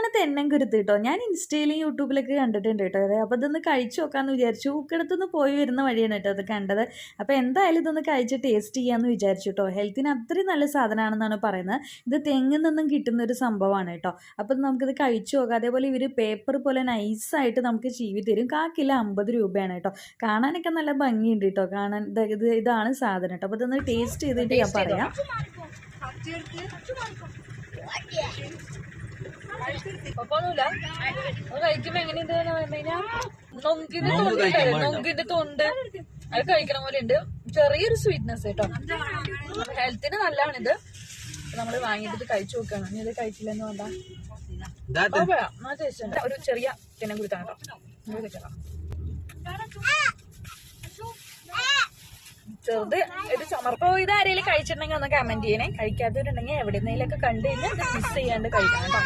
ഇതാണ് തെന്നംകുരുത്ത് കേട്ടോ. ഞാൻ ഇൻസ്റ്റയിലും യൂട്യൂബിലൊക്കെ കണ്ടിട്ടുണ്ട് കേട്ടോ. അതെ, അപ്പോൾ ഇതൊന്ന് കഴിച്ചു നോക്കാമെന്ന് വിചാരിച്ചു. ഊക്കടത്തുനിന്ന് പോയി വരുന്ന വഴിയാണ് കേട്ടോ അത് കണ്ടത്. അപ്പോൾ എന്തായാലും ഇതൊന്ന് കഴിച്ച് ടേസ്റ്റ് ചെയ്യാമെന്ന് വിചാരിച്ചു കേട്ടോ. ഹെൽത്തിന് അത്രയും നല്ല സാധനമാണെന്നാണ് പറയുന്നത്. ഇത് തെങ്ങിൽ നിന്നും കിട്ടുന്ന ഒരു സംഭവമാണ് കേട്ടോ. അപ്പം നമുക്കിത് കഴിച്ചു നോക്കാം. അതേപോലെ ഇവർ പേപ്പർ പോലെ നൈസായിട്ട് നമുക്ക് ചീവി തരും. കാക്കില 50 രൂപയാണ് കേട്ടോ. കാണാനൊക്കെ നല്ല ഭംഗിയുണ്ട് കേട്ടോ. കാണാൻ ഇതാണ് സാധനം കേട്ടോ. അപ്പോൾ ഇതൊന്ന് ടേസ്റ്റ് ചെയ്തിട്ട് ഞാൻ പറയാം. കുഴപ്പമൊന്നുമില്ല. അത് കഴിക്കുമ്പോ എങ്ങനെയുണ്ടെന്ന് പറഞ്ഞു കഴിഞ്ഞാൽ നൊങ്കിന്റെ തൊണ്ട് അത് കഴിക്കണ പോലെ ഉണ്ട്. ചെറിയൊരു സ്വീറ്റ്നെസ് കേട്ടോ. ഹെൽത്തിന് നല്ലതാണിത്. നമ്മള് വാങ്ങിയിട്ട് ഇത് കഴിച്ചു നോക്കണം. ഇനി ഇത് കഴിച്ചില്ലെന്ന് വേണ്ട. ഒരു ചെറിയ തെന്നംകുരുത്താണ് കേട്ടോ. ചെറുത് ഇത് ചുമർപ്പോ ഇത് ആരെങ്കിലും കഴിച്ചിട്ടുണ്ടെങ്കിൽ ഒന്ന് കമന്റ് ചെയ്യണേ. കഴിക്കാത്തവരുണ്ടെങ്കിൽ എവിടെയെന്നേലൊക്കെ കണ്ടു കഴിഞ്ഞാൽ ഇത് മിസ് ചെയ്യാണ്ട് കഴിക്കണം കേട്ടോ.